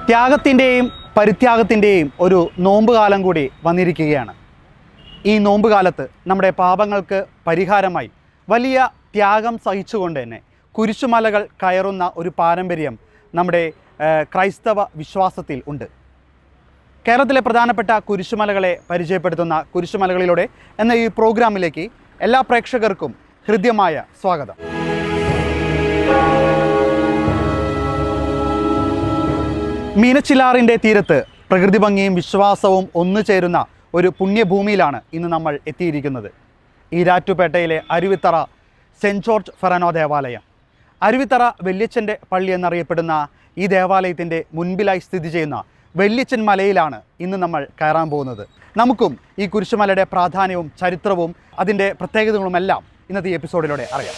ത്യാഗത്തിൻ്റെയും പരിത്യാഗത്തിൻ്റെയും ഒരു നോമ്പ് കാലം കൂടി വന്നിരിക്കുകയാണ്. ഈ നോമ്പ് കാലത്ത് നമ്മുടെ പാപങ്ങൾക്ക് പരിഹാരമായി വലിയ ത്യാഗം സഹിച്ചുകൊണ്ട് തന്നെ കുരിശുമലകൾ കയറുന്ന ഒരു പാരമ്പര്യം നമ്മുടെ ക്രൈസ്തവ വിശ്വാസത്തിൽ ഉണ്ട്. കേരളത്തിലെ പ്രധാനപ്പെട്ട കുരിശുമലകളെ പരിചയപ്പെടുത്തുന്ന കുരിശുമലകളിലൂടെ എന്ന ഈ പ്രോഗ്രാമിലേക്ക് എല്ലാ പ്രേക്ഷകർക്കും ഹൃദ്യമായ സ്വാഗതം. മീനച്ചിലാറിൻ്റെ തീരത്ത് പ്രകൃതി ഭംഗിയും വിശ്വാസവും ഒന്നു ചേരുന്ന ഒരു പുണ്യഭൂമിയിലാണ് ഇന്ന് നമ്മൾ എത്തിയിരിക്കുന്നത്. ഈരാറ്റുപേട്ടയിലെ അരുവിത്തറ സെൻറ്റ് ജോർജ് ഫെറനോ ദേവാലയം. അരുവിത്തറ വല്യച്ഛൻ്റെ പള്ളി എന്നറിയപ്പെടുന്ന ഈ ദേവാലയത്തിൻ്റെ മുൻപിലായി സ്ഥിതി ചെയ്യുന്ന വല്യച്ഛൻ മലയിലാണ് ഇന്ന് നമ്മൾ കയറാൻ പോകുന്നത്. നമുക്കും ഈ കുരിശുമലയുടെ പ്രാധാന്യവും ചരിത്രവും അതിൻ്റെ പ്രത്യേകതകളുമെല്ലാം ഇന്നത്തെ ഈ എപ്പിസോഡിലൂടെ അറിയാം.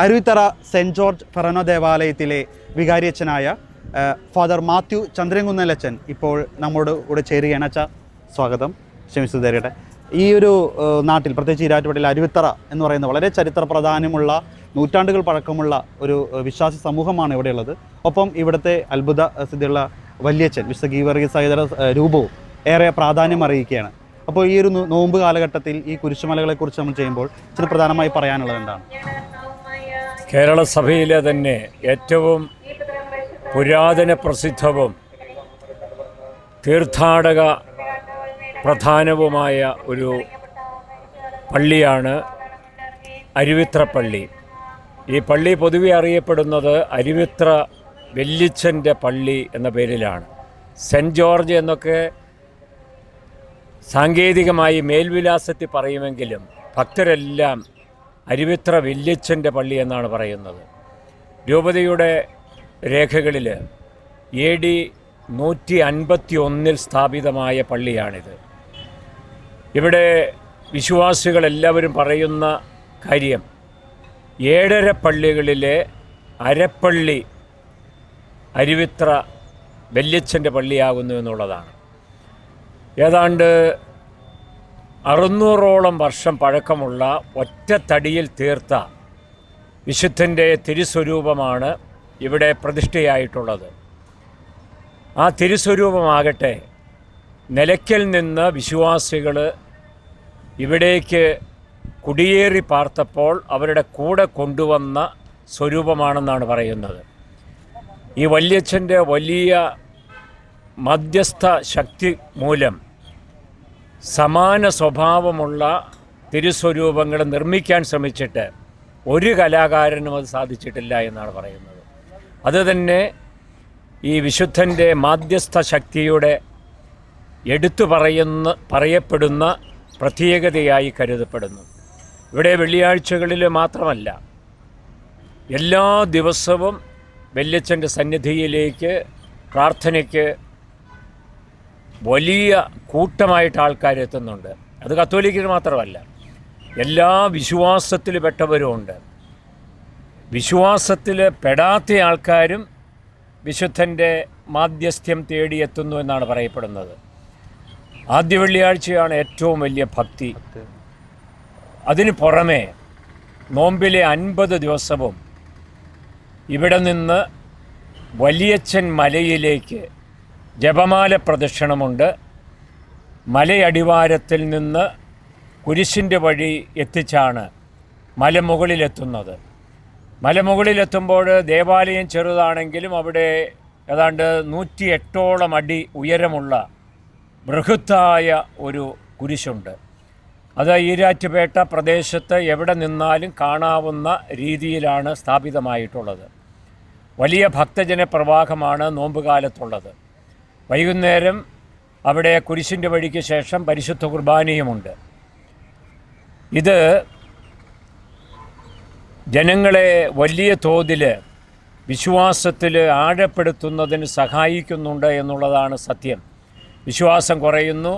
അരുവിത്തറ സെൻറ്റ് ജോർജ് ഫെറനോ ദേവാലയത്തിലെ വികാരിയച്ഛനായ ഫാദർ മാത്യു ചന്ദ്രൻകുന്നലച്ഛൻ ഇപ്പോൾ നമ്മോട് കൂടെ ചേരുകയാണ്. അച്ഛാ, സ്വാഗതം. ക്ഷമിച്ചുതരട്ടെ. ഈ ഒരു നാട്ടിൽ, പ്രത്യേകിച്ച് ഈരാറ്റുപേട്ടയിൽ അരുവിത്തറ എന്ന് പറയുന്ന വളരെ ചരിത്ര പ്രാധാന്യമുള്ള നൂറ്റാണ്ടുകൾ പഴക്കമുള്ള ഒരു വിശ്വാസി സമൂഹമാണ് ഇവിടെയുള്ളത്. ഒപ്പം ഇവിടുത്തെ അത്ഭുത സിദ്ധിയുള്ള വല്യച്ഛൻ വിശുദ്ധ ഗീവർഗീസ് സഹോദര രൂപവും ഏറെ പ്രാധാന്യം അറിയിക്കുകയാണ്. അപ്പോൾ ഈ ഒരു നോമ്പ് കാലഘട്ടത്തിൽ ഈ കുരിശുമലകളെക്കുറിച്ച് നമ്മൾ ചെയ്യുമ്പോൾ ഇച്ചിരി പ്രധാനമായി പറയാനുള്ളത് എന്താണ്? കേരള സഭയിലെ തന്നെ ഏറ്റവും പുരാതന പ്രസിദ്ധവും തീർത്ഥാടക പ്രധാനവുമായ ഒരു പള്ളിയാണ് അരുവിത്ര പള്ളി. ഈ പള്ളി പൊതുവെ അറിയപ്പെടുന്നത് അരുവിത്ര വല്യച്ഛൻ്റെ പള്ളി എന്ന പേരിലാണ്. സെൻറ്റ് ജോർജ് എന്നൊക്കെ സാങ്കേതികമായി മേൽവിലാസത്തിൽ പറയുമെങ്കിലും ഭക്തരെല്ലാം അരുവിത്ര വല്യച്ഛൻ്റെ പള്ളി എന്നാണ് പറയുന്നത്. രൂപതയുടെ രേഖകളിൽ AD 151 സ്ഥാപിതമായ പള്ളിയാണിത്. ഇവിടെ വിശ്വാസികളെല്ലാവരും പറയുന്ന കാര്യം 7 പള്ളികളിലെ അരപ്പള്ളി അരുവിത്ര വല്യച്ഛൻ്റെ പള്ളിയാകുന്നു എന്നുള്ളതാണ്. ഏതാണ്ട് 600ഓളം വർഷം പഴക്കമുള്ള ഒറ്റത്തടിയിൽ തീർത്ത വിശുദ്ധൻ്റെ തിരുസ്വരൂപമാണ് ഇവിടെ പ്രതിഷ്ഠയായിട്ടുള്ളത്. ആ തിരുസ്വരൂപമാകട്ടെ നിലയ്ക്കൽ നിന്ന് വിശ്വാസികൾ ഇവിടേക്ക് കുടിയേറി പാർത്തപ്പോൾ അവരുടെ കൂടെ കൊണ്ടുവന്ന സ്വരൂപമാണെന്നാണ് പറയുന്നത്. ഈ വല്യച്ഛൻ്റെ വലിയ മധ്യസ്ഥ ശക്തി മൂലം സമാന സ്വഭാവമുള്ള തിരുസ്വരൂപങ്ങൾ നിർമ്മിക്കാൻ ശ്രമിച്ചിട്ട് ഒരു കലാകാരനും അത് സാധിച്ചിട്ടില്ല എന്നാണ് പറയുന്നത്. അതുതന്നെ ഈ വിശുദ്ധൻ്റെ മാധ്യസ്ഥ ശക്തിയുടെ പറയപ്പെടുന്ന പ്രത്യേകതയായി കരുതപ്പെടുന്നു. ഇവിടെ വെള്ളിയാഴ്ചകളിൽ മാത്രമല്ല, എല്ലാ ദിവസവും വല്യച്ഛൻ്റെ സന്നിധിയിലേക്ക് പ്രാർത്ഥനയ്ക്ക് വലിയ കൂട്ടമായിട്ട് ആൾക്കാരെത്തുന്നുണ്ട്. അത് കത്തോലിക്കർ മാത്രമല്ല, എല്ലാ വിശ്വാസത്തിൽ പെട്ടവരുമുണ്ട്. വിശ്വാസത്തിൽ പെടാത്ത ആൾക്കാരും വിശുദ്ധൻ്റെ മാധ്യസ്ഥ്യം തേടിയെത്തുന്നു എന്നാണ് പറയപ്പെടുന്നത്. ആദ്യ വെള്ളിയാഴ്ചയാണ് ഏറ്റവും വലിയ ഭക്തി. അതിന് പുറമെ നോമ്പിലെ 50 ദിവസവും ഇവിടെ നിന്ന് വലിയച്ഛൻ മലയിലേക്ക് ജപമാല പ്രദക്ഷിണമുണ്ട്. മലയടിവാരത്തിൽ നിന്ന് കുരിശിൻ്റെ വഴി എത്തിച്ചാണ് മലമുകളിലെത്തുന്നത്. മലമുകളിലെത്തുമ്പോൾ ദേവാലയം ചെറുതാണെങ്കിലും അവിടെ ഏതാണ്ട് 108ഓളം അടി ഉയരമുള്ള ബൃഹത്തായ ഒരു കുരിശുണ്ട്. അത് ഈരാറ്റുപേട്ട പ്രദേശത്ത് എവിടെ നിന്നാലും കാണാവുന്ന രീതിയിലാണ് സ്ഥാപിതമായിട്ടുള്ളത്. വലിയ ഭക്തജന പ്രവാഹമാണ് നോമ്പുകാലത്തുള്ളത്. വൈകുന്നേരം അവിടെ കുരിശിൻ്റെ വഴിക്ക് ശേഷം പരിശുദ്ധ കുർബാനയുമുണ്ട്. ഇത് ജനങ്ങളെ വലിയ തോതിൽ വിശ്വാസത്തിൽ ആഴപ്പെടുത്തുന്നതിന് സഹായിക്കുന്നുണ്ട് എന്നുള്ളതാണ് സത്യം. വിശ്വാസം കുറയുന്നു,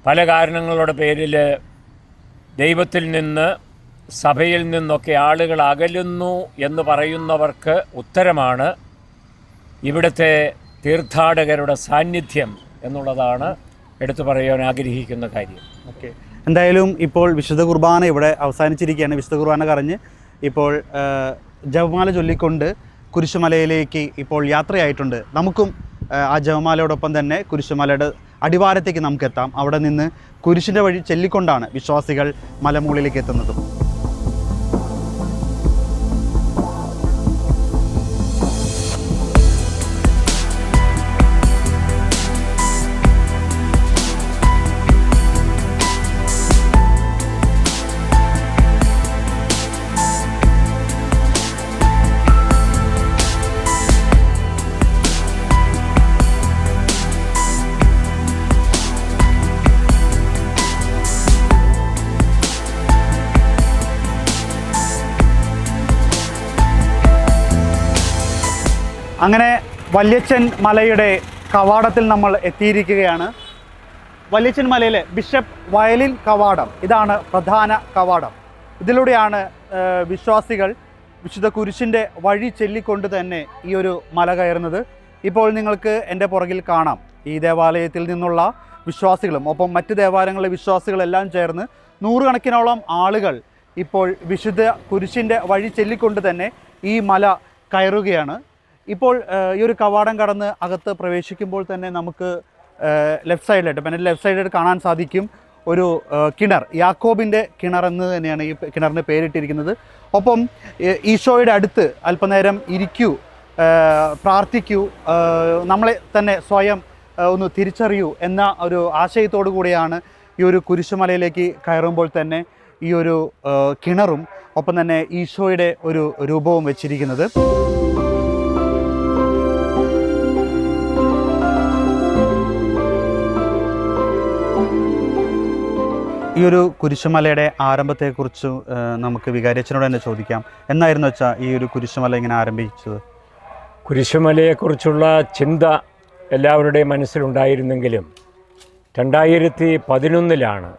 പല കാരണങ്ങളുടെ പേരിൽ ദൈവത്തിൽ നിന്ന്, സഭയിൽ നിന്നൊക്കെ ആളുകൾ അകലുന്നു എന്ന് പറയുന്നവർക്ക് ഉത്തരമാണ് ഇവിടുത്തെ തീർത്ഥാടകരുടെ സാന്നിധ്യം എന്നുള്ളതാണ് എടുത്തു പറയാൻ ആഗ്രഹിക്കുന്ന കാര്യം. ഓക്കെ, എന്തായാലും ഇപ്പോൾ വിശുദ്ധ കുർബാന ഇവിടെ അവസാനിച്ചിരിക്കുകയാണ്. വിശുദ്ധ കുർബാന കറിഞ്ഞ് ഇപ്പോൾ ജപമാല ചൊല്ലിക്കൊണ്ട് കുരിശുമലയിലേക്ക് ഇപ്പോൾ യാത്രയായിട്ടുണ്ട്. നമുക്കും ആ ജപമാലയോടൊപ്പം തന്നെ കുരിശുമലയുടെ അടിവാരത്തേക്ക് നമുക്ക് എത്താം. അവിടെ നിന്ന് കുരിശിൻ്റെ വഴി ചൊല്ലിക്കൊണ്ടാണ് വിശ്വാസികൾ മലമുകളിലേക്ക് എത്തുന്നതും. അങ്ങനെ വല്യച്ഛൻ മലയുടെ കവാടത്തിൽ നമ്മൾ എത്തിയിരിക്കുകയാണ്. വല്യച്ഛൻ മലയിലെ ബിഷപ്പ് വയലിൻ കവാടം, ഇതാണ് പ്രധാന കവാടം. ഇതിലൂടെയാണ് വിശ്വാസികൾ വിശുദ്ധ കുരിശിൻ്റെ വഴി ചൊല്ലിക്കൊണ്ട് തന്നെ ഈ ഒരു മല കയറുന്നത്. ഇപ്പോൾ നിങ്ങൾക്ക് എൻ്റെ പുറകിൽ കാണാം ഈ ദേവാലയത്തിൽ നിന്നുള്ള വിശ്വാസികളും ഒപ്പം മറ്റ് ദേവാലയങ്ങളിലെ വിശ്വാസികളെല്ലാം ചേർന്ന് നൂറുകണക്കിനോളം ആളുകൾ ഇപ്പോൾ വിശുദ്ധ കുരിശിൻ്റെ വഴി ചൊല്ലിക്കൊണ്ട് തന്നെ ഈ മല കയറുകയാണ്. ഇപ്പോൾ ഈ ഒരു കവാടം കടന്ന് അകത്ത് പ്രവേശിക്കുമ്പോൾ തന്നെ നമുക്ക് ലെഫ്റ്റ് സൈഡിലായിട്ട്, പിന്നെ ലെഫ്റ്റ് സൈഡിലായിട്ട് കാണാൻ സാധിക്കും ഒരു കിണർ, യാക്കോബിൻ്റെ കിണർ എന്ന് തന്നെയാണ് ഈ കിണറിന് പേരിട്ടിരിക്കുന്നത്. ഒപ്പം ഈശോയുടെ അടുത്ത് അല്പനേരം ഇരിക്കൂ, പ്രാർത്ഥിക്കൂ, നമ്മളെ തന്നെ സ്വയം ഒന്ന് തിരിച്ചറിയൂ എന്ന ഒരു ആശയത്തോടു കൂടിയാണ് ഈ ഒരു കുരിശുമലയിലേക്ക് കയറുമ്പോൾ തന്നെ ഈ ഒരു കിണറും ഒപ്പം തന്നെ ഈശോയുടെ ഒരു രൂപവും വെച്ചിരിക്കുന്നത്. ഈ ഒരു കുരിശുമലയുടെ ആരംഭത്തെക്കുറിച്ച് നമുക്ക് വികാരിയച്ഛനോട് തന്നെ ചോദിക്കാം. എന്നായിരുന്നു വെച്ചാൽ ഈ ഒരു കുരിശുമല ഇങ്ങനെ ആരംഭിച്ചത്? കുരിശുമലയെക്കുറിച്ചുള്ള ചിന്ത എല്ലാവരുടെയും മനസ്സിലുണ്ടായിരുന്നെങ്കിലും 2011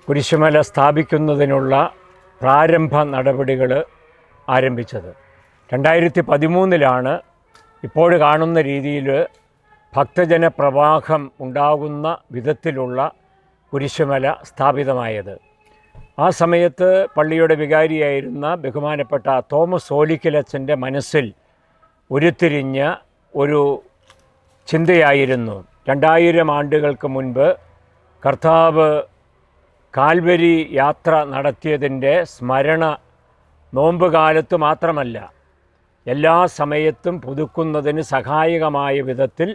കുരിശുമല സ്ഥാപിക്കുന്നതിനുള്ള പ്രാരംഭ നടപടികൾ ആരംഭിച്ചത്. 2013 ഇപ്പോൾ കാണുന്ന രീതിയിൽ ഭക്തജന പ്രവാഹം ഉണ്ടാകുന്ന വിധത്തിലുള്ള കുരിശുമല സ്ഥാപിതമായത്. ആ സമയത്ത് പള്ളിയുടെ വികാരിയായിരുന്ന ബഹുമാനപ്പെട്ട തോമസ് ഓലിക്കലച്ചൻ്റെ മനസ്സിൽ ഉരുത്തിരിഞ്ഞ ഒരു ചിന്തയായിരുന്നു 2000 ആണ്ടുകൾക്ക് മുൻപ് കർത്താവ് കാൽവരി യാത്ര നടത്തിയതിൻ്റെ സ്മരണ നോമ്പുകാലത്ത് മാത്രമല്ല എല്ലാ സമയത്തും പുതുക്കുന്നതിന് സഹായകമായ വിധത്തിൽ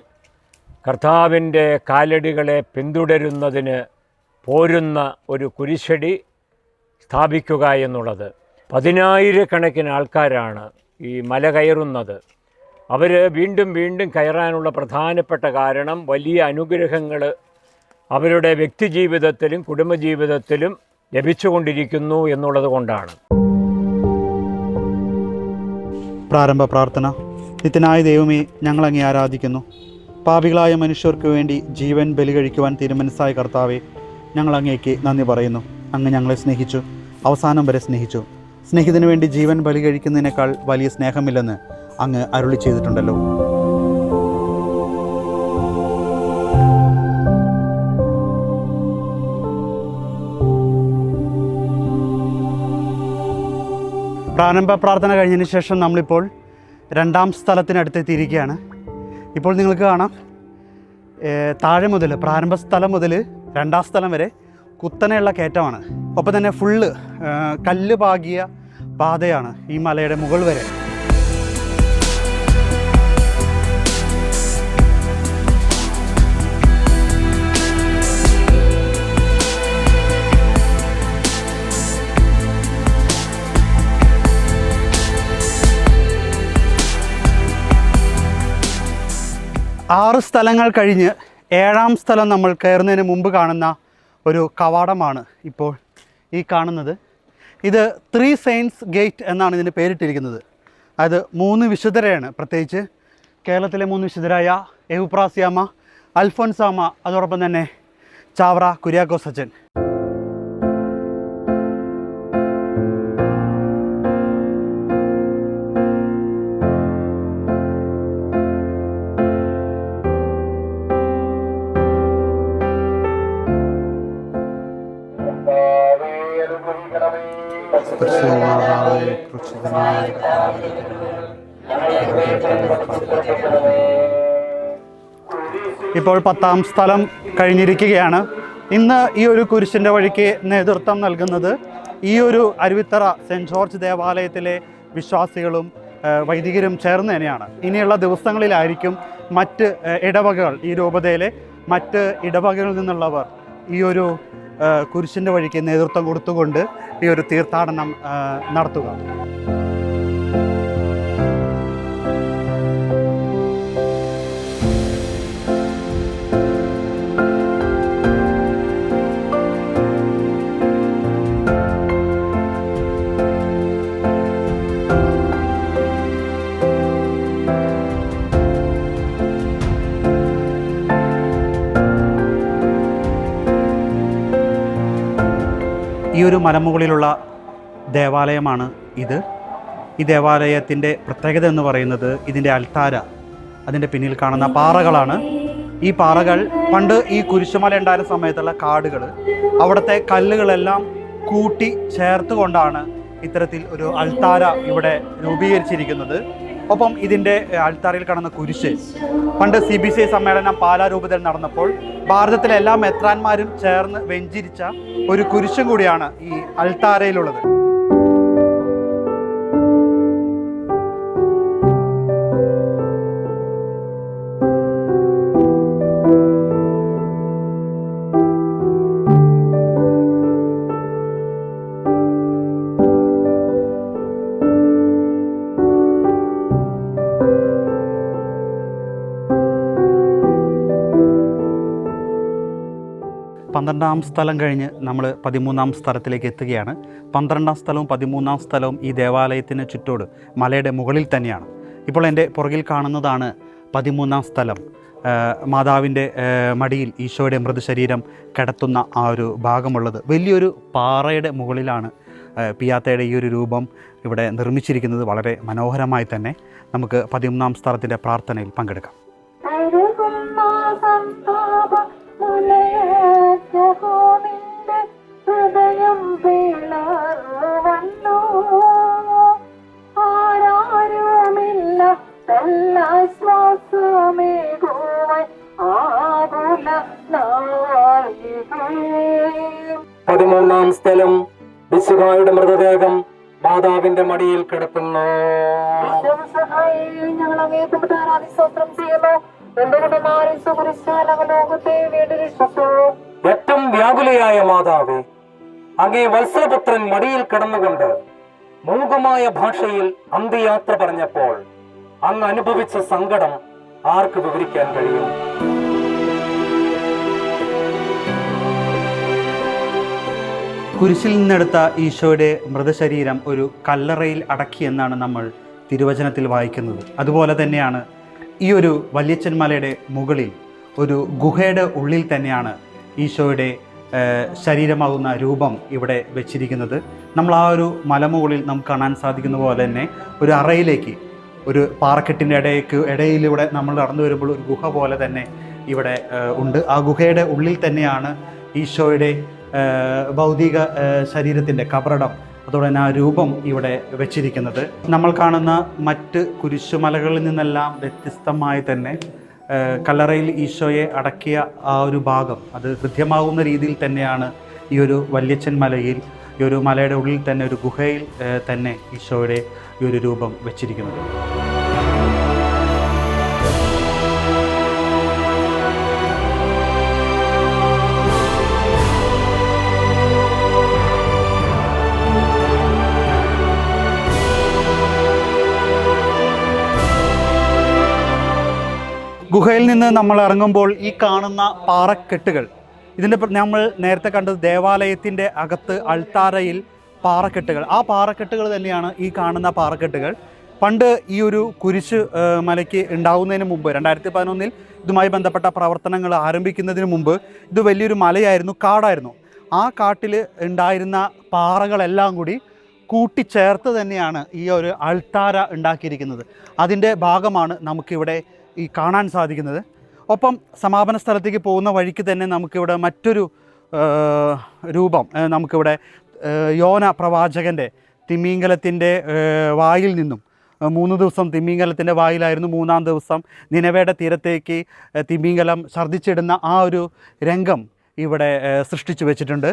കർത്താവിൻ്റെ കാലടികളെ പിന്തുടരുന്നതിന് പോരുന്ന ഒരു കുരിശടി സ്ഥാപിക്കുക എന്നുള്ളത്. 10,000 ആൾക്കാരാണ് ഈ മല കയറുന്നത്. അവർ വീണ്ടും വീണ്ടും കയറാനുള്ള പ്രധാനപ്പെട്ട കാരണം വലിയ അനുഗ്രഹങ്ങൾ അവരുടെ വ്യക്തിജീവിതത്തിലും കുടുംബജീവിതത്തിലും ലഭിച്ചുകൊണ്ടിരിക്കുന്നു എന്നുള്ളത് കൊണ്ടാണ്. പ്രാരംഭ പ്രാർത്ഥന. നിത്യനായ ദൈവമേ, ഞങ്ങളങ്ങേ ആരാധിക്കുന്നു. പാപികളായ മനുഷ്യർക്ക് വേണ്ടി ജീവൻ ബലി കഴിക്കുവാൻ തീരുമാനിച്ചായ കർത്താവെ, ഞങ്ങൾ അങ്ങേക്ക് നന്ദി പറയുന്നു. അങ്ങ് ഞങ്ങളെ സ്നേഹിച്ചു, അവസാനം വരെ സ്നേഹിച്ചു. സ്നേഹിതന് വേണ്ടി ജീവൻ ബലി കഴിക്കുന്നതിനേക്കാൾ വലിയ സ്നേഹമില്ലെന്ന് അങ്ങ് അരുളി ചെയ്തിട്ടുണ്ടല്ലോ. പ്രാരംഭ പ്രാർത്ഥന കഴിഞ്ഞതിന് ശേഷം നമ്മളിപ്പോൾ രണ്ടാം സ്ഥലത്തിനടുത്തെത്തിയിരിക്കുകയാണ്. ഇപ്പോൾ നിങ്ങൾക്ക് കാണാം താഴെ മുതൽ പ്രാരംഭ സ്ഥലം മുതൽ രണ്ടാം സ്ഥലം വരെ കുത്തനെയുള്ള കയറ്റമാണ്. ഒപ്പം തന്നെ ഫുള്ള് കല്ല് പാകിയ പാതയാണ് ഈ മലയുടെ മുകൾ വരെ. ആറ് സ്ഥലങ്ങൾ കഴിഞ്ഞ് ഏഴാം സ്ഥലം നമ്മൾ കയറുന്നതിന് മുമ്പ് കാണുന്ന ഒരു കവാടമാണ് ഇപ്പോൾ ഈ കാണുന്നത്. ഇത് 3 സെയിൻസ് ഗേറ്റ് എന്നാണ് ഇതിന് പേരിട്ടിരിക്കുന്നത്. അത് 3 വിശുദ്ധരെയാണ്, പ്രത്യേകിച്ച് കേരളത്തിലെ 3 വിശുദ്ധരായ എവുപ്രാസ്യാമ്മ, അൽഫോൻസാമ്മ, അതോടൊപ്പം തന്നെ ചാവറ കുര്യാക്കോസ് അച്ഛൻ. ഇപ്പോൾ 10ാം സ്ഥലം കഴിഞ്ഞിരിക്കുകയാണ്. ഇന്ന് ഈ ഒരു കുരിശിൻ്റെ വഴിക്ക് നേതൃത്വം നൽകുന്നത് ഈ ഒരു അരുവിത്തറ സെൻറ്റ് ജോർജ് ദേവാലയത്തിലെ വിശ്വാസികളും വൈദികരും ചേർന്ന് തന്നെയാണ്. ഇനിയുള്ള ദിവസങ്ങളിലായിരിക്കും മറ്റ് ഇടവകകൾ, ഈ രൂപതയിലെ മറ്റ് ഇടവകകളിൽ നിന്നുള്ളവർ ഈ ഒരു കുരിശിൻ്റെ വഴിക്ക് നേതൃത്വം കൊടുത്തുകൊണ്ട് ഈ ഒരു തീർത്ഥാടനം നടത്തുക. ഈ ഒരു മലമുകളിലുള്ള ദേവാലയമാണ് ഇത്. ഈ ദേവാലയത്തിൻ്റെ പ്രത്യേകത എന്ന് പറയുന്നത് ഇതിൻ്റെ അൽത്താര, അതിൻ്റെ പിന്നിൽ കാണുന്ന പാറകളാണ്. ഈ പാറകൾ പണ്ട് ഈ കുരിശുമല ഉണ്ടായിരുന്ന സമയത്തുള്ള കാടുകൾ, അവിടുത്തെ കല്ലുകളെല്ലാം കൂട്ടി ചേർത്തുകൊണ്ടാണ് ഇത്തരത്തിൽ ഒരു അൽത്താര ഇവിടെ രൂപീകരിച്ചിരിക്കുന്നത്. ഒപ്പം ഇതിൻ്റെ അൽത്താരയിൽ കാണുന്ന കുരിശ് പണ്ട് CBCI സമ്മേളനം പാലാ രൂപതയിൽ നടന്നപ്പോൾ ഭാരതത്തിലെ എല്ലാ മെത്രാന്മാരും ചേർന്ന് വെഞ്ചിരിച്ച ഒരു കുരിശും കൂടിയാണ് ഈ അൽത്താരയിലുള്ളത്. പന്ത്രണ്ടാം സ്ഥലം കഴിഞ്ഞ് നമ്മൾ 13ാം സ്ഥലത്തിലേക്ക് എത്തുകയാണ്. 12ാം സ്ഥലവും 13ാം സ്ഥലവും ഈ ദേവാലയത്തിന് ചുറ്റോട് മലയുടെ മുകളിൽ തന്നെയാണ്. ഇപ്പോൾ എൻ്റെ പുറകിൽ കാണുന്നതാണ് 13ാം സ്ഥലം. മാതാവിൻ്റെ മടിയിൽ ഈശോയുടെ മൃതശരീരം കിടത്തുന്ന ആ ഒരു ഭാഗമുള്ളത് വലിയൊരു പാറയുടെ മുകളിലാണ് പിയാത്തയുടെ ഈ ഒരു രൂപം ഇവിടെ നിർമ്മിച്ചിരിക്കുന്നത്. വളരെ മനോഹരമായി തന്നെ നമുക്ക് 13ാം സ്ഥലത്തിൻ്റെ പ്രാർത്ഥനയിൽ പങ്കെടുക്കാം. ഹൃദയം പിളർന്നു ആരാരുമില്ല ശ്വാസമേകുവാൻ ആകുല 13ാം സ്ഥലം വിശുഹായുടെ മൃതദേഹം മാതാവിന്റെ മടിയിൽ കിടക്കുന്നു. ഞങ്ങൾ അങ്ങേ ആരാധിസ്തോത്രം ചെയ്യുന്നു. ഏറ്റവും വ്യാകുലയായ മാതാവേ, അങ്ങേ വത്സലപുത്രൻ മടിയിൽ കിടന്നുകൊണ്ട് മൂകമായ ഭാഷയിൽ അന്ത്യയാത്ര പറഞ്ഞപ്പോൾ അങ്ങ് അനുഭവിച്ച സങ്കടം ആർക്ക് വിവരിക്കാൻ കഴിയും? കുരിശിൽ നിന്നെടുത്ത ഈശോയുടെ മൃതശരീരം ഒരു കല്ലറയിൽ അടക്കിയെന്നാണ് നമ്മൾ തിരുവചനത്തിൽ വായിക്കുന്നത്. അതുപോലെ തന്നെയാണ് ഈ ഒരു വല്യച്ഛൻ മലയുടെ മുകളിൽ ഒരു ഗുഹയുടെ ഉള്ളിൽ തന്നെയാണ് ഈശോയുടെ ശരീരമാകുന്ന രൂപം ഇവിടെ വെച്ചിരിക്കുന്നത്. നമ്മൾ ആ ഒരു മലമുകളിൽ നമുക്ക് കാണാൻ സാധിക്കുന്ന പോലെ തന്നെ ഒരു അറയിലേക്ക്, ഒരു പാറക്കെട്ടിൻ്റെ ഇടയിലൂടെ നമ്മൾ നടന്നു വരുമ്പോൾ ഒരു ഗുഹ പോലെ തന്നെ ഇവിടെ ഉണ്ട്. ആ ഗുഹയുടെ ഉള്ളിൽ തന്നെയാണ് ഈശോയുടെ ഭൗതിക ശരീരത്തിൻ്റെ കബറടം, അതോടെ തന്നെ ആ രൂപം ഇവിടെ വെച്ചിരിക്കുന്നത്. നമ്മൾ കാണുന്ന മറ്റ് കുരിശുമലകളിൽ നിന്നെല്ലാം വ്യത്യസ്തമായി തന്നെ കല്ലറയിൽ ഈശോയെ അടക്കിയ ആ ഒരു ഭാഗം അത് ഹൃദ്യമാകുന്ന രീതിയിൽ തന്നെയാണ് ഈ ഒരു വല്യച്ഛൻ മലയിൽ, ഈ ഒരു മലയുടെ ഉള്ളിൽ തന്നെ ഒരു ഗുഹയിൽ തന്നെ ഈശോയുടെ ഈ ഒരു രൂപം വെച്ചിരിക്കുന്നത്. ഗുഹയിൽ നിന്ന് നമ്മൾ ഇറങ്ങുമ്പോൾ ഈ കാണുന്ന പാറക്കെട്ടുകൾ, ഇതിൻ്റെ നമ്മൾ നേരത്തെ കണ്ടത് ദേവാലയത്തിൻ്റെ അകത്ത് അൾത്താരയിൽ പാറക്കെട്ടുകൾ, ആ പാറക്കെട്ടുകൾ തന്നെയാണ് ഈ കാണുന്ന പാറക്കെട്ടുകൾ. പണ്ട് ഈ ഒരു കുരിശ് മലയ്ക്ക് ഉണ്ടാവുന്നതിന് മുമ്പ് 2011 ഇതുമായി ബന്ധപ്പെട്ട പ്രവർത്തനങ്ങൾ ആരംഭിക്കുന്നതിന് മുമ്പ് ഇത് വലിയൊരു മലയായിരുന്നു, കാടായിരുന്നു. ആ കാട്ടിൽ ഉണ്ടായിരുന്ന പാറകളെല്ലാം കൂടി കൂട്ടിച്ചേർത്ത് തന്നെയാണ് ഈ ഒരു അൾത്താര ഉണ്ടാക്കിയിരിക്കുന്നത്. അതിൻ്റെ ഭാഗമാണ് നമുക്കിവിടെ ഈ കാണാൻ സാധിക്കുന്നത്. ഒപ്പം സമാപന സ്ഥലത്തേക്ക് പോകുന്ന വഴിക്ക് തന്നെ നമുക്കിവിടെ മറ്റൊരു രൂപം നമുക്കിവിടെ യോന പ്രവാചകൻ്റെ തിമിംഗലത്തിൻ്റെ വായിൽ നിന്നും 3 ദിവസം തിമിംഗലത്തിൻ്റെ വായിലായിരുന്നു, 3-ാം ദിവസം നിനവയുടെ തീരത്തേക്ക് തിമിംഗലം ഛർദ്ദിച്ചിടുന്ന ആ ഒരു രംഗം ഇവിടെ സൃഷ്ടിച്ചു വെച്ചിട്ടുണ്ട്.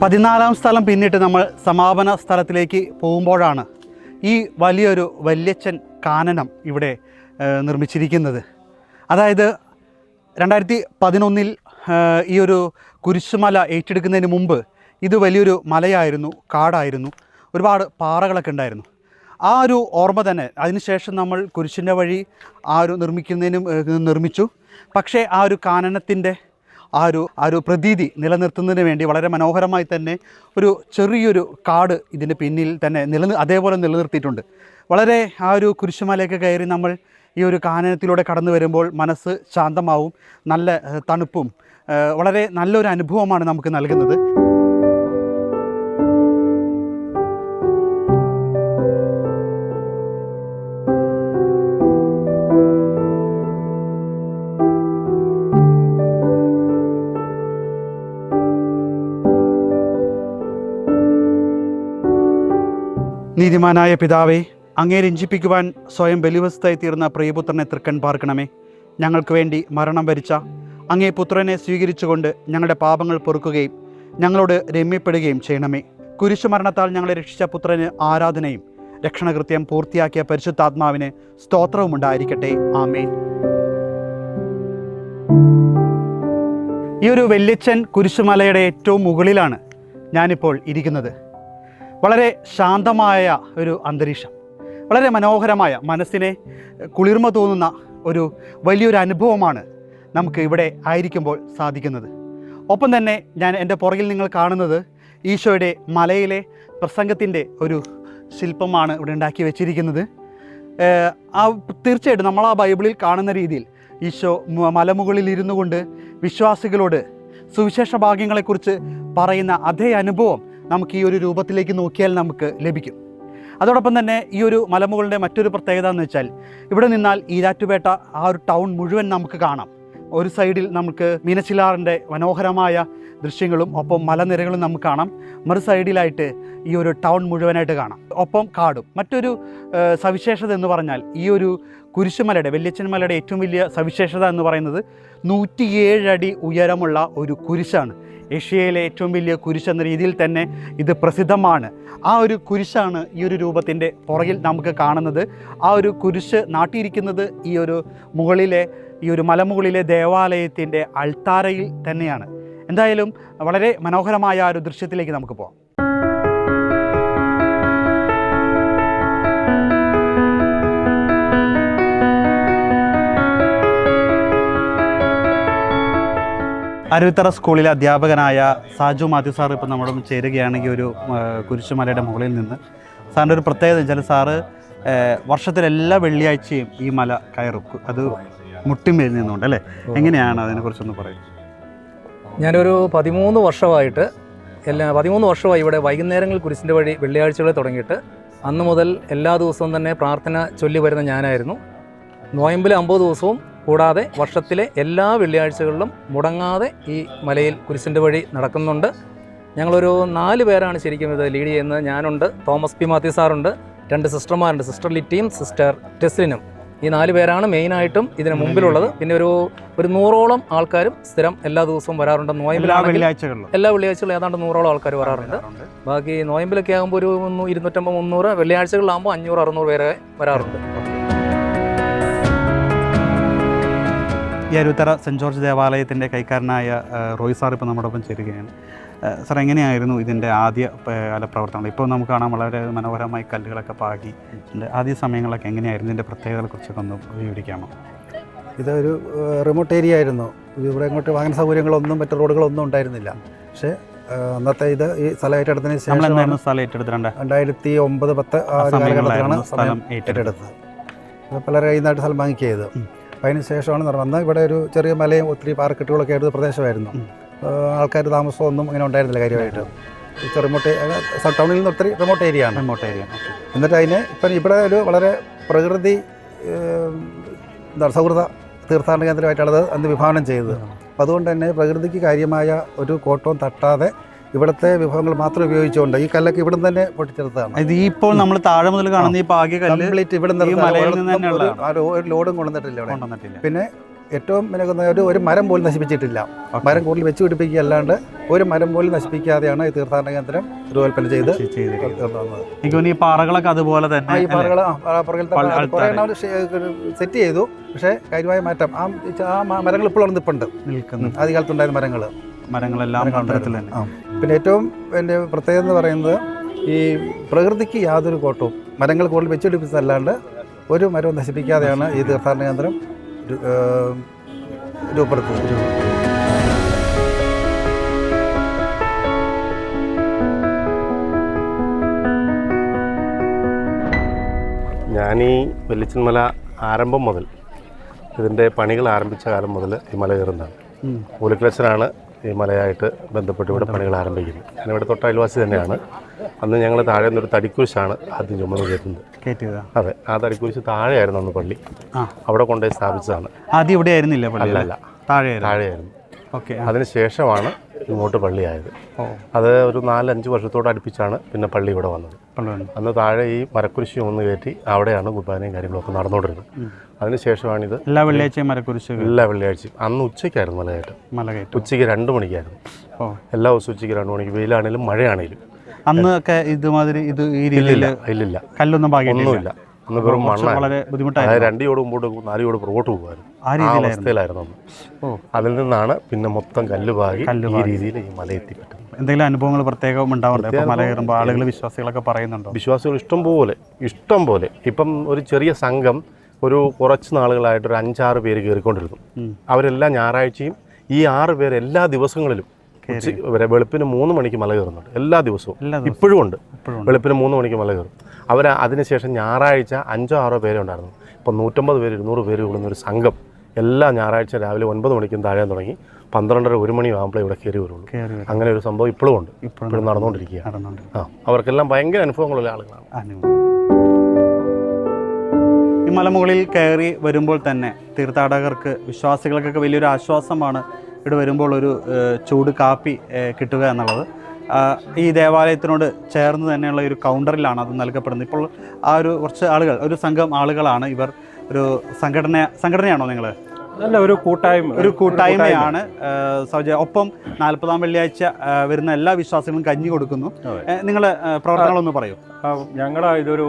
പതിനാലാം സ്ഥലം പിന്നിട്ട് നമ്മൾ സമാപന സ്ഥലത്തിലേക്ക് പോകുമ്പോഴാണ് ഈ വലിയൊരു വല്യച്ഛൻ കാനനം ഇവിടെ നിർമ്മിച്ചിരിക്കുന്നത്. അതായത് 2011 ഈ ഒരു കുരിശുമല ഏറ്റെടുക്കുന്നതിന് മുമ്പ് ഇത് വലിയൊരു മലയായിരുന്നു, കാടായിരുന്നു, ഒരുപാട് പാറകളൊക്കെ ഉണ്ടായിരുന്നു. ആ ഒരു ഓർമ്മ തന്നെ അതിനുശേഷം നമ്മൾ കുരിശിൻ്റെ വഴി ആ ഒരു നിർമ്മിച്ചു. പക്ഷേ ആ ഒരു കാനനത്തിൻ്റെ ആ ഒരു പ്രതീതി നിലനിർത്തുന്നതിന് വേണ്ടി വളരെ മനോഹരമായി തന്നെ ഒരു ചെറിയൊരു കാട് ഇതിൻ്റെ പിന്നിൽ തന്നെ അതേപോലെ നിലനിർത്തിയിട്ടുണ്ട്. വളരെ ആ ഒരു കുരിശുമലയൊക്കെ കയറി നമ്മൾ ഈ ഒരു കാനനത്തിലൂടെ കടന്നു വരുമ്പോൾ മനസ്സ് ശാന്തമാവും, നല്ല തണുപ്പും വളരെ നല്ലൊരു അനുഭവമാണ് നമുക്ക് നൽകുന്നത്. നീതിമാനായ പിതാവേ, അങ്ങേ രഞ്ജിപ്പിക്കുവാൻ സ്വയം ബലിവസ്തുവായി തീർന്ന പ്രിയപുത്രനെ തൃക്കൺ പാർക്കണമേ. ഞങ്ങൾക്ക് വേണ്ടി മരണം വരിച്ച അങ്ങേ പുത്രനെ സ്വീകരിച്ചുകൊണ്ട് ഞങ്ങളുടെ പാപങ്ങൾ പൊറുക്കുകയും ഞങ്ങളോട് രമ്യപ്പെടുകയും ചെയ്യണമേ. കുരിശുമരണത്താൽ ഞങ്ങളെ രക്ഷിച്ച പുത്രന് ആരാധനയും രക്ഷണകൃത്യം പൂർത്തിയാക്കിയ പരിശുദ്ധാത്മാവിന് സ്തോത്രവും ഉണ്ടായിരിക്കട്ടെ. ആമേൻ. ഈ ഒരു വല്യച്ഛൻ കുരിശുമലയുടെ ഏറ്റവും മുകളിലാണ് ഞാനിപ്പോൾ ഇരിക്കുന്നത്. വളരെ ശാന്തമായ ഒരു അന്തരീക്ഷം, വളരെ മനോഹരമായ, മനസ്സിനെ കുളിർമ തോന്നുന്ന വലിയൊരു അനുഭവമാണ് നമുക്ക് ഇവിടെ ആയിരിക്കുമ്പോൾ സാധിക്കുന്നത്. ഒപ്പം തന്നെ എൻ്റെ പുറകിൽ നിങ്ങൾ കാണുന്നത് ഈശോയുടെ മലയിലെ പ്രസംഗത്തിൻ്റെ ഒരു ശില്പമാണ് ഇവിടെ ഉണ്ടാക്കി വെച്ചിരിക്കുന്നത്. തീർച്ചയായിട്ടും നമ്മൾ ആ ബൈബിളിൽ കാണുന്ന രീതിയിൽ ഈശോ മലമുകളിൽ ഇരുന്നു കൊണ്ട് വിശ്വാസികളോട് സുവിശേഷ ഭാഗ്യങ്ങളെക്കുറിച്ച് പറയുന്ന അതേ അനുഭവം നമുക്ക് ഈ ഒരു രൂപത്തിലേക്ക് നോക്കിയാൽ നമുക്ക് ലഭിക്കും. അതോടൊപ്പം തന്നെ ഈ ഒരു മലമുകളുടെ മറ്റൊരു പ്രത്യേകത എന്ന് വെച്ചാൽ ഇവിടെ നിന്നാൽ ഈരാറ്റുപേട്ട ആ ഒരു ടൗൺ മുഴുവൻ നമുക്ക് കാണാം. ഒരു സൈഡിൽ നമുക്ക് മീനച്ചിലാറിൻ്റെ മനോഹരമായ ദൃശ്യങ്ങളും ഒപ്പം മലനിരകളും നമുക്ക് കാണാം. മറു സൈഡിലായിട്ട് ഈ ഒരു ടൗൺ മുഴുവനായിട്ട് കാണാം, ഒപ്പം കാടും. മറ്റൊരു സവിശേഷത എന്ന് പറഞ്ഞാൽ ഈ ഒരു കുരിശുമലയുടെ, വല്യച്ഛൻ മലയുടെ ഏറ്റവും വലിയ സവിശേഷത എന്ന് പറയുന്നത് 107 അടി ഉയരമുള്ള ഒരു കുരിശാണ്. ഏഷ്യയിലെ ഏറ്റവും വലിയ കുരിശ് എന്ന രീതിയിൽ തന്നെ ഇത് പ്രസിദ്ധമാണ്. ആ ഒരു കുരിശാണ് ഈ ഒരു രൂപത്തിൻ്റെ പുറകിൽ നമുക്ക് കാണുന്നത്. ആ ഒരു കുരിശ് നാട്ടിയിരിക്കുന്നത് ഈ ഒരു മലമുകളിലെ ദേവാലയത്തിൻ്റെ അൾത്താരയിൽ തന്നെയാണ്. എന്തായാലും വളരെ മനോഹരമായ ആ ഒരു ദൃശ്യത്തിലേക്ക് നമുക്ക് പോകാം. അരുവിത്തറ സ്കൂളിലെ അധ്യാപകനായ സാജു മാത്യു സാർ ഇപ്പോൾ നമ്മുടെ ചേരുകയാണ് ഈ ഒരു കുരിശുമലയുടെ മുകളിൽ നിന്ന്. സാറിൻ്റെ ഒരു പ്രത്യേകത വെച്ചാൽ സാറ് വർഷത്തിലെല്ലാ വെള്ളിയാഴ്ചയും ഈ മല കയറും, അത് മുട്ടിമേൽ നിന്നുകൊണ്ട് അല്ലേ? എങ്ങനെയാണ് അതിനെക്കുറിച്ചൊന്ന് പറയും? ഞാനൊരു 13 വർഷമായി ഇവിടെ വൈകുന്നേരങ്ങളിൽ കുരിശിൻ്റെ വഴി വെള്ളിയാഴ്ചകളിൽ തുടങ്ങിയിട്ട് അന്ന് മുതൽ എല്ലാ ദിവസവും തന്നെ പ്രാർത്ഥന ചൊല്ലി വരുന്ന ഞാനായിരുന്നു. നോയമ്പിൽ 50 ദിവസവും കൂടാതെ വർഷത്തിലെ എല്ലാ വെള്ളിയാഴ്ചകളിലും മുടങ്ങാതെ ഈ മലയിൽ കുരിശിൻ്റെ വഴി നടക്കുന്നുണ്ട്. ഞങ്ങളൊരു 4 പേരാണ് ശരിക്കും ഇത് ലീഡ് ചെയ്യുന്നത്. ഞാനുണ്ട്, തോമസ് പി മാത്യു സാറുണ്ട്, 2 സിസ്റ്റർമാരുണ്ട്, സിസ്റ്റർ ലിറ്റിയും സിസ്റ്റർ ടെസ്ലിനും. ഈ 4 പേരാണ് മെയിനായിട്ടും ഇതിന് മുമ്പിലുള്ളത്. പിന്നെ ഒരു 100ഓളം ആൾക്കാരും സ്ഥിരം എല്ലാ ദിവസവും വരാറുണ്ട്. നോയമ്പിലാണെങ്കിൽ എല്ലാ വെള്ളിയാഴ്ചകളും ഏതാണ്ട് 100ഓളം ആൾക്കാർ വരാറുണ്ട്. ബാക്കി നോയമ്പിലൊക്കെ ആകുമ്പോൾ ഒരു 250-300, വെള്ളിയാഴ്ചകളിലാകുമ്പോൾ 500-600 പേരെ വരാറുണ്ട്. ഈ അരുവിത്തറ സെൻറ്റ് ജോർജ് ദേവാലയത്തിൻ്റെ കൈക്കാരനായ റോയ് സാർ ഇപ്പോൾ നമ്മുടെ ഒപ്പം ചേരുകയാണ്. സാർ എങ്ങനെയായിരുന്നു ഇതിൻ്റെ ആദ്യ കാല പ്രവർത്തനങ്ങൾ? ഇപ്പോൾ നമുക്ക് കാണാം വളരെ മനോഹരമായി കല്ലുകളൊക്കെ പാകി. ആദ്യ സമയങ്ങളൊക്കെ എങ്ങനെയായിരുന്നു? ഇതിൻ്റെ പ്രത്യേകതകളെക്കുറിച്ചൊക്കെ ഒന്ന് വിവരിക്കാമോ? ഇതൊരു റിമോട്ട് ഏരിയ ആയിരുന്നു. ഇവിടെ ഇങ്ങോട്ട് വാഹന സൗകര്യങ്ങളൊന്നും മറ്റു റോഡുകളൊന്നും ഉണ്ടായിരുന്നില്ല. പക്ഷേ അന്നത്തെ ഇത് ഈ സ്ഥലം ഏറ്റെടുത്തതിന് ശേഷം സ്ഥലം ഏറ്റെടുത്തിട്ടുണ്ട് 2009-10 കാലഘട്ടത്തിലാണ് സ്ഥലം ഏറ്റെടുത്തത്. പലരെ കയ്യുന്നതായിട്ട് സ്ഥലം വാങ്ങിക്കിയത്. അപ്പോൾ അതിന് ശേഷമാണ് നടന്നത്. ഇവിടെ ഒരു ചെറിയ മലയും ഒത്തിരി പാർക്കെട്ടുകളൊക്കെ ആയിരുന്ന പ്രദേശമായിരുന്നു. ആൾക്കാർ താമസമൊന്നും അങ്ങനെ ഉണ്ടായിരുന്നില്ല കാര്യമായിട്ട്. റിമോട്ട് ടൗണിൽ നിന്ന് ഒത്തിരി റിമോട്ട് ഏരിയ ആണ്. എന്നിട്ട് അതിന് ഇപ്പം ഇവിടെ ഒരു വളരെ പ്രകൃതി സൗഹൃദ തീർത്ഥാടന കേന്ദ്രമായിട്ടാണ് അന്ന് വിഭാവനം ചെയ്തത്. അപ്പോൾ അതുകൊണ്ട് തന്നെ പ്രകൃതിക്ക് കാര്യമായ ഒരു കോട്ടവും തട്ടാതെ ഇവിടുത്തെ വിഭവങ്ങൾ മാത്രം ഉപയോഗിച്ചുകൊണ്ട് ഈ കല്ലൊക്കെ ഇവിടെ നിന്ന് തന്നെ പൊട്ടിച്ചെടുത്തതാണ്. ഇത് ഇപ്പോൾ നമ്മൾ താഴെ മുതൽ കാണുന്ന ഈ പാകിയ കല്ല് കംപ്ലീറ്റ് ഇവിടെ നിന്ന് ഒരു ലോഡും കൊണ്ടുവന്നിട്ടില്ല. പിന്നെ ഏറ്റവും ഒരു മരം പോലും നശിപ്പിച്ചിട്ടില്ല. മരം കൂടുതൽ വെച്ച് പിടിപ്പിക്കുക അല്ലാണ്ട് ഒരു മരം പോലും നശിപ്പിക്കാതെയാണ് ഈ തീർത്ഥാടന കേന്ദ്രം രൂപകൽപ്പന ചെയ്ത് ഈ പാറകളൊക്കെ അതുപോലെ തന്നെ ഈ പാറകൾ സെറ്റ് ചെയ്തു. പക്ഷേ കാര്യമായ മാറ്റം ആ മരങ്ങൾ ഇപ്പോഴും നിൽപ്പുണ്ട്. ആദ്യകാലത്തുണ്ടായിരുന്ന മരങ്ങളെല്ലാം പിന്നെ ഏറ്റവും എൻ്റെ പ്രത്യേകത എന്ന് പറയുന്നത് ഈ പ്രകൃതിക്ക് യാതൊരു കോട്ടവും മരങ്ങൾ കൂടുതൽ വെച്ച് പിടിപ്പിച്ചതല്ലാണ്ട് ഒരു മരവും നശിപ്പിക്കാതെയാണ് ഈ തീർത്ഥാടന കേന്ദ്രം രൂപപ്പെടുത്തുന്നത്. ഞാനീ വെല്ലിച്ചൻമല ആരംഭം മുതൽ ഇതിൻ്റെ പണികൾ ആരംഭിച്ച കാലം മുതൽ ഈ മല കയറുന്നതാണ്. മൂലക്കലച്ചനാണ് ഈ മലയായിട്ട് ബന്ധപ്പെട്ട് ഇവിടെ പണികൾ ആരംഭിക്കുന്നത്. ഞാനിവിടെ തൊട്ട അയൽവാസി തന്നെയാണ്. അന്ന് ഞങ്ങൾ താഴെ നിന്നൊരു തടിക്കുരിശാണ് ആദ്യം ചുമന്ന് കയറ്റുന്നത്. അതെ, ആ തടിക്കുരിശ് താഴെയായിരുന്നു അന്ന് പള്ളി. അവിടെ കൊണ്ടുപോയി സ്ഥാപിച്ചതാണ്. ആദ്യം ഇവിടെ ആയിരുന്നില്ല? അല്ലല്ല, താഴെയായിരുന്നു. അതിനുശേഷമാണ് ഇങ്ങോട്ട് പള്ളിയായത്. അത് ഒരു 4-5 വർഷത്തോട് അടുപ്പിച്ചാണ് പിന്നെ പള്ളി ഇവിടെ വന്നത്. അന്ന് താഴെ ഈ മരക്കുരിശി ഒന്ന് കയറ്റി അവിടെയാണ് കുർബാനയും കാര്യങ്ങളൊക്കെ നടന്നുകൊണ്ടിരുന്നത്. അതിനുശേഷമാണിത് എല്ലാ വെള്ളിയാഴ്ചയും മരക്കുരിശ്. എല്ലാ വെള്ളിയാഴ്ചയും. അന്ന് ഉച്ചയ്ക്കായിരുന്നു മലകയറ്റം. ഉച്ചയ്ക്ക് 2 മണിക്കായിരുന്നു. എല്ലാ ദിവസവും ഉച്ചയ്ക്ക് 2 മണിക്ക്, വെയിലാണെങ്കിലും മഴയാണെങ്കിലും. അന്നൊക്കെ ഇതുമാതിരി ഇല്ലില്ല, കല്ലൊന്നും ഒന്നുമില്ല. അന്ന് വെറും മണ്ണാണ്. വളരെ ബുദ്ധിമുട്ടായി. 2 ചോട് മുമ്പോട്ട് പോകും, 4 ചോട് പുറകോട്ട് പോകുമായിരുന്നു. ആ അവസ്ഥയിലായിരുന്നു അന്ന്. അതിൽ നിന്നാണ് പിന്നെ മൊത്തം കല്ല് പാകി ഈ രീതിയിൽ ഈ മല എത്തിപ്പെട്ടത്. എന്തെങ്കിലും അനുഭവങ്ങൾ പ്രത്യേകം ഉണ്ടാവുന്നുണ്ട് മല കയറുമ്പോൾ? ആളുകൾ വിശ്വാസികളൊക്കെ പറയുന്നുണ്ടോ? വിശ്വാസികൾ ഇഷ്ടം പോലെ ഇപ്പം ഒരു ചെറിയ സംഘം ഒരു കുറച്ച് നാളുകളായിട്ട് ഒരു 5-6 പേര് കയറിക്കൊണ്ടിരുന്നു. അവരെല്ലാം ഞായറാഴ്ചയും ഈ 6 പേര് എല്ലാ ദിവസങ്ങളിലും വെളുപ്പിന് 3 മണിക്ക് മല കയറുന്നുണ്ട്. എല്ലാ ദിവസവും ഇപ്പോഴും ഉണ്ട്. വെളുപ്പിന് 3 മണിക്ക് മല കയറും. അവർ അതിനുശേഷം ഞായറാഴ്ച 5-6 പേരെ ഉണ്ടായിരുന്നു. ഇപ്പം 150 പേര് 200 പേര് കൂടുന്ന ഒരു സംഘം എല്ലാ ഞായറാഴ്ച രാവിലെ 9 മണിക്കും താഴെ തുടങ്ങി 12:30-1 മണി ആകുമ്പോഴേ ഇവിടെ കയറി വരുള്ളൂ. അങ്ങനെ ഒരു സംഭവം ഇപ്പോഴും ഉണ്ട്, ഇപ്പോഴും നടന്നുകൊണ്ടിരിക്കുകയാണ്. അവർക്കെല്ലാം ഭയങ്കര അനുഭവങ്ങളുള്ള ആളുകളാണ്. ഈ മലമുകളിൽ കയറി വരുമ്പോൾ തന്നെ തീർത്ഥാടകർക്ക്, വിശ്വാസികൾക്കൊക്കെ വലിയൊരു ആശ്വാസമാണ് ഇവിടെ വരുമ്പോൾ ഒരു ചൂട് കാപ്പി കിട്ടുക എന്നുള്ളത്. ഈ ദേവാലയത്തിനോട് ചേർന്ന് തന്നെയുള്ള ഒരു കൗണ്ടറിലാണ് അത് നൽകപ്പെടുന്നത്. ഇപ്പോൾ ആ ഒരു കുറച്ച് ആളുകൾ, ഒരു സംഘം ആളുകളാണ് ഇവർ. ഒരു സംഘടനയാണോ നിങ്ങൾ? അല്ല, ഒരു കൂട്ടായ്മയാണ്. ഒപ്പം 40-ാം വെള്ളിയാഴ്ച വരുന്ന എല്ലാ വിശ്വാസികളും കഞ്ഞി കൊടുക്കുന്നു. നിങ്ങൾ പ്രവർത്തനങ്ങളൊന്ന് പറയൂ. ഇതൊരു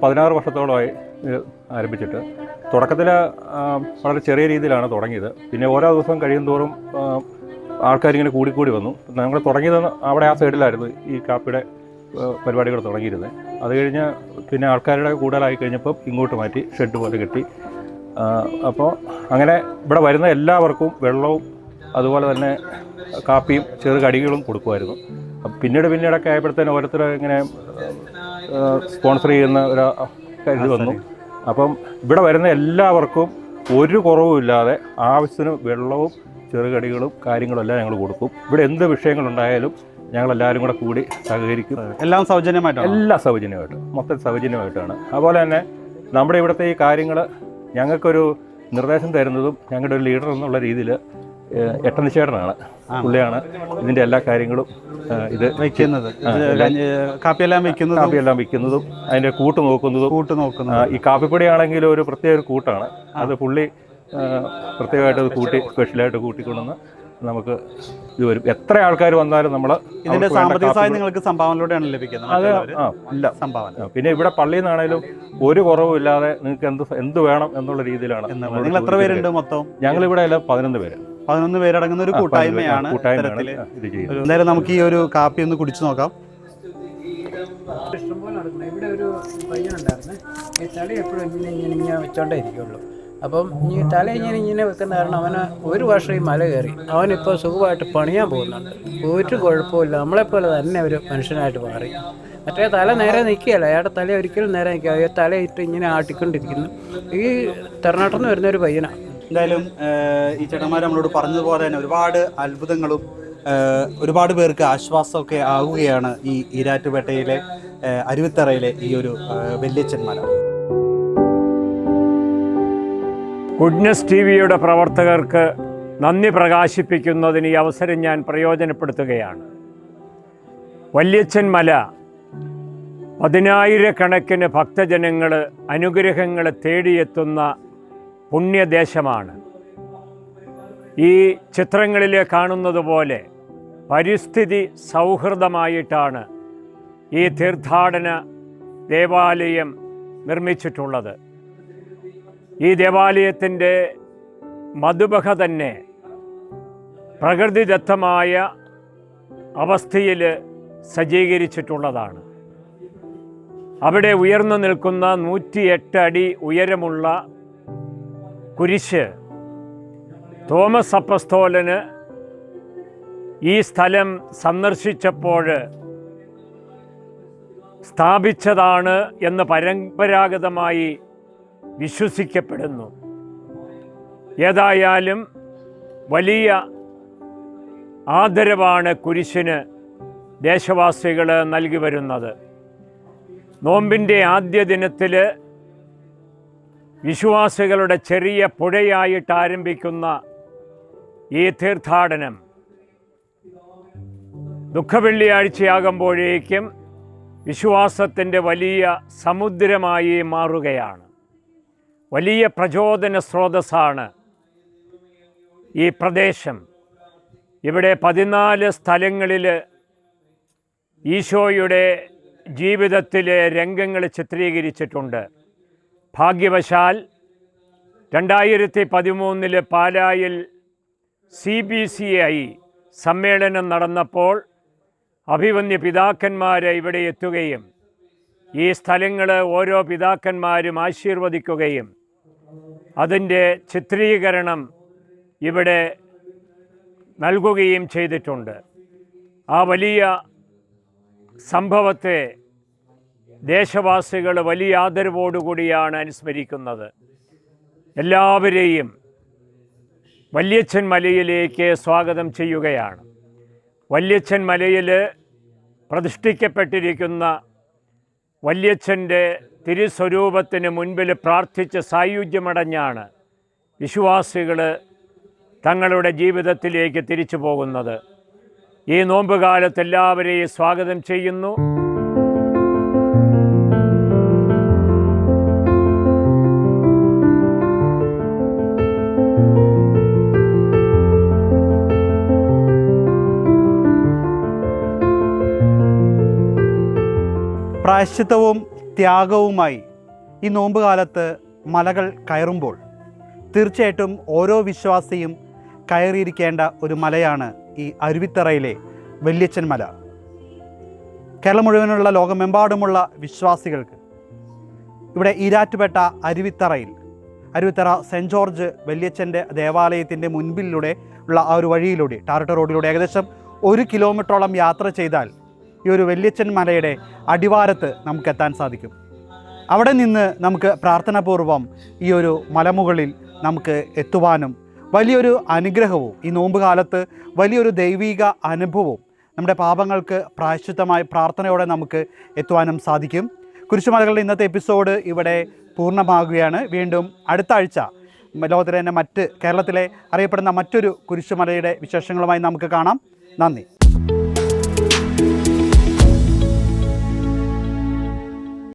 16 വർഷത്തോളമായി ആരംഭിച്ചിട്ട്. തുടക്കത്തിൽ വളരെ ചെറിയ രീതിയിലാണ് തുടങ്ങിയത്. പിന്നെ ഓരോ ദിവസവും കഴിയും തോറും ആൾക്കാരിങ്ങനെ കൂടിക്കൂടി വന്നു. ഞങ്ങൾ തുടങ്ങിയത് അവിടെ ആ സൈഡിലായിരുന്നു ഈ കാപ്പിയുടെ പരിപാടികൾ തുടങ്ങിയിരുന്നത്. അത് കഴിഞ്ഞ് പിന്നെ ആൾക്കാരുടെ കൂടുതലായി കഴിഞ്ഞപ്പോൾ ഇങ്ങോട്ട് മാറ്റി ഷെഡ് പോലെ കെട്ടി. അപ്പോൾ അങ്ങനെ ഇവിടെ വരുന്ന എല്ലാവർക്കും വെള്ളവും അതുപോലെ തന്നെ കാപ്പിയും ചെറുകടികളും കൊടുക്കുമായിരുന്നു. പിന്നീടൊക്കെ ആയപ്പോഴത്തേനും ഓരോരുത്തർ ഇങ്ങനെ സ്പോൺസർ ചെയ്യുന്ന ഒരു ഇത് വന്നു. അപ്പം ഇവിടെ വരുന്ന എല്ലാവർക്കും ഒരു കുറവുമില്ലാതെ ആവശ്യത്തിന് വെള്ളവും ചെറുകടികളും കാര്യങ്ങളും എല്ലാം ഞങ്ങൾ കൊടുക്കും. ഇവിടെ എന്ത് വിഷയങ്ങളുണ്ടായാലും ഞങ്ങളെല്ലാവരും കൂടി സഹകരിക്കും. എല്ലാം സൗജന്യമായിട്ടാണ്? എല്ലാം സൗജന്യമായിട്ട്, മൊത്തം സൗജന്യമായിട്ടാണ്. അതുപോലെ തന്നെ നമ്മുടെ ഇവിടുത്തെ ഈ കാര്യങ്ങൾ ഞങ്ങൾക്കൊരു നിർദ്ദേശം തരുന്നതും ഞങ്ങളുടെ ഒരു ലീഡർ എന്നുള്ള രീതിയിൽ എട്ടനിച്ചേട്ടനാണ്. പുള്ളിയാണ് ഇതിൻ്റെ എല്ലാ കാര്യങ്ങളും ഇത് വയ്ക്കുന്നത്. കാപ്പിയെല്ലാം വയ്ക്കുന്നതും അതിൻ്റെ കൂട്ട് നോക്കുന്നതും. ഈ കാപ്പിപ്പൊടി ആണെങ്കിൽ ഒരു പ്രത്യേക കൂട്ടാണ്. അത് പുള്ളി പ്രത്യേകമായിട്ട് അത് സ്പെഷ്യലായിട്ട് കൂട്ടിക്കൊണ്ടുവന്ന് നമുക്ക് ഇത് വരും. എത്ര ആൾക്കാർ വന്നാലും നമ്മൾ ഇതിന്റെ സാമ്പത്തിക സഹായം നിങ്ങൾക്ക് സംഭാവനയിലൂടെയാണ് ലഭിക്കുന്നത്? അത് ഇല്ല, സംഭാവന. പിന്നെ ഇവിടെ പള്ളിയിൽ നിന്നാണേലും ഒരു കുറവുമില്ലാതെ നിങ്ങൾക്ക് എന്ത് വേണം എന്നുള്ള രീതിയിലാണ്. നിങ്ങൾ എത്ര പേരുണ്ട് മൊത്തം? ഞങ്ങളിവിടെ 11 പേര്. 11 പേരടങ്ങുന്ന ഒരു കൂട്ടായ്മയാണ് ഇത്തരത്തില് ഇത് ചെയ്യുന്നത്. എന്തായാലും നമുക്ക് ഈ ഒരു കാപ്പി ഒന്ന് കുടിച്ചു നോക്കാം. ഇഷ്ടംപോലെ നടക്കുന്നത്. ഇവിടെ ഒരു പയ്യനുണ്ടായിരുന്നു, ഈ തല എപ്പോഴും ഇങ്ങനെ വെച്ചോണ്ടേ ഇരിക്കുള്ളൂ. അപ്പം ഈ തല ഇങ്ങനെ വെക്കുന്ന കാരണം അവന് ഒരു വർഷം ഈ മല കയറി അവനിപ്പോൾ സുഖമായിട്ട് പണിയാൻ പോകുന്നുണ്ട്. ഒരു കുഴപ്പമില്ല, നമ്മളെപ്പോലെ തന്നെ ഒരു മനുഷ്യനായിട്ട് മാറി. മറ്റേ തല നേരെ നിൽക്കുകയല്ല, അയാളുടെ തല ഒരിക്കലും നേരെ നിൽക്കുക, ഈ തലയിട്ട് ഇങ്ങനെ ആട്ടിക്കൊണ്ടിരിക്കുന്നു. ഈ തമിഴ്നാട്ടിൽ നിന്ന് വരുന്ന ഒരു പയ്യനാണ്. എന്തായാലും ഈ ചേട്ടന്മാർ നമ്മളോട് പറഞ്ഞതുപോലെ തന്നെ ഒരുപാട് അത്ഭുതങ്ങളും ഒരുപാട് പേർക്ക് ആശ്വാസമൊക്കെ ആവുകയാണ് ഈ ഈരാറ്റുപേട്ടയിലെ അരുവിത്തറയിലെ ഈ ഒരു വല്യച്ഛൻ മല. ഗുഡ്നസ് ടി.വിയുടെ പ്രവർത്തകർക്ക് നന്ദി പ്രകാശിപ്പിക്കുന്നതിന് ഈ അവസരം ഞാൻ പ്രയോജനപ്പെടുത്തുകയാണ്. വല്യച്ഛൻ മല 10,000-കണക്കിന് ഭക്തജനങ്ങൾ അനുഗ്രഹങ്ങൾ തേടിയെത്തുന്ന പുണ്യദേശമാണ്. ഈ ചിത്രങ്ങളിൽ കാണുന്നത് പോലെ പരിസ്ഥിതി സൗഹൃദമായിട്ടാണ് ഈ തീർത്ഥാടന ദേവാലയം നിർമ്മിച്ചിട്ടുള്ളത്. ഈ ദേവാലയത്തിൻ്റെ മധുബഹ തന്നെ പ്രകൃതിദത്തമായ അവസ്ഥയിൽ സജ്ജീകരിച്ചിട്ടുള്ളതാണ്. അവിടെ ഉയർന്നു നിൽക്കുന്ന 108 അടി ഉയരമുള്ള കുരിശ് തോമസ് അപ്പസ്തോലന് ഈ സ്ഥലം സന്ദർശിച്ചപ്പോൾ സ്ഥാപിച്ചതാണ് എന്ന് പരമ്പരാഗതമായി വിശ്വസിക്കപ്പെടുന്നു. ഏതായാലും വലിയ ആദരവാണ് കുരിശിന് ദേശവാസികൾ നൽകി വരുന്നത്. നോമ്പിൻ്റെ ആദ്യ ദിനത്തിൽ വിശ്വാസികളുടെ ചെറിയ പുഴയായിട്ട് ആരംഭിക്കുന്ന ഈ തീർത്ഥാടനം ദുഃഖവെള്ളിയാഴ്ചയാകുമ്പോഴേക്കും വിശ്വാസത്തിൻ്റെ വലിയ സമുദ്രമായി മാറുകയാണ്. വലിയ പ്രചോദന സ്രോതസ്സാണ് ഈ പ്രദേശം. ഇവിടെ 14 സ്ഥലങ്ങളിൽ ഈശോയുടെ ജീവിതത്തിലെ രംഗങ്ങൾ ചിത്രീകരിച്ചിട്ടുണ്ട്. ഭാഗ്യവശാൽ 2013 പാലായിൽ CBCI സമ്മേളനം നടന്നപ്പോൾ അഭിവന്യ പിതാക്കന്മാർ ഇവിടെ എത്തുകയും ഈ സ്ഥലങ്ങൾ ഓരോ പിതാക്കന്മാരും ആശീർവദിക്കുകയും അതിൻ്റെ ചിത്രീകരണം ഇവിടെ നൽകുകയും ചെയ്തിട്ടുണ്ട്. ആ വലിയ സംഭവത്തെ ദേശവാസികൾ വലിയ ആദരവോടുകൂടിയാണ് അനുസ്മരിക്കുന്നത്. എല്ലാവരെയും വല്യച്ഛൻ മലയിലേക്ക് സ്വാഗതം ചെയ്യുകയാണ്. വല്യച്ഛൻ മലയിൽ പ്രതിഷ്ഠിക്കപ്പെട്ടിരിക്കുന്ന വല്യച്ഛൻ്റെ തിരുസ്വരൂപത്തിന് മുൻപിൽ പ്രാർത്ഥിച്ച് സായുജ്യമടഞ്ഞാണ് വിശ്വാസികൾ തങ്ങളുടെ ജീവിതത്തിലേക്ക് തിരിച്ചു പോകുന്നത്. ഈ നോമ്പുകാലത്ത് എല്ലാവരെയും സ്വാഗതം ചെയ്യുന്നു. പ്രായശ്ചിത്തവും ത്യാഗവുമായി ഈ നോമ്പുകാലത്ത് മലകൾ കയറുമ്പോൾ തീർച്ചയായിട്ടും ഓരോ വിശ്വാസിയും കയറിയിരിക്കേണ്ട ഒരു മലയാണ് ഈ അരുവിത്തറയിലെ വല്യച്ഛൻ മല. കേരളം മുഴുവനുള്ള ലോകമെമ്പാടുമുള്ള വിശ്വാസികൾക്ക് ഇവിടെ ഈരാറ്റുപേട്ട അരുവിത്തറ സെൻറ്റ് ജോർജ് വല്യച്ഛൻ്റെ ദേവാലയത്തിൻ്റെ മുൻപിലൂടെ ഉള്ള ആ ഒരു വഴിയിലൂടെ ടാറിട്ട റോഡിലൂടെ ഏകദേശം 1 കിലോമീറ്ററോളം യാത്ര ചെയ്താൽ ഈ ഒരു വല്യച്ഛൻ മലയുടെ അടിവാരത്ത് നമുക്കെത്താൻ സാധിക്കും. അവിടെ നിന്ന് നമുക്ക് പ്രാർത്ഥനാപൂർവം ഈ ഒരു മലമുകളിൽ നമുക്ക് എത്തുവാനും വലിയൊരു അനുഗ്രഹവും ഈ നോമ്പുകാലത്ത് വലിയൊരു ദൈവിക അനുഭവവും നമ്മുടെ പാപങ്ങൾക്ക് പ്രായശ്ചിത്തമായി പ്രാർത്ഥനയോടെ നമുക്ക് എത്തുവാനും സാധിക്കും. കുരിശുമലകളുടെ ഇന്നത്തെ എപ്പിസോഡ് ഇവിടെ പൂർണ്ണമാകുകയാണ്. വീണ്ടും അടുത്ത ആഴ്ച ലോകത്തിലെ തന്നെ കേരളത്തിലെ അറിയപ്പെടുന്ന മറ്റൊരു കുരിശുമലയുടെ വിശേഷങ്ങളുമായി നമുക്ക് കാണാം. നന്ദി.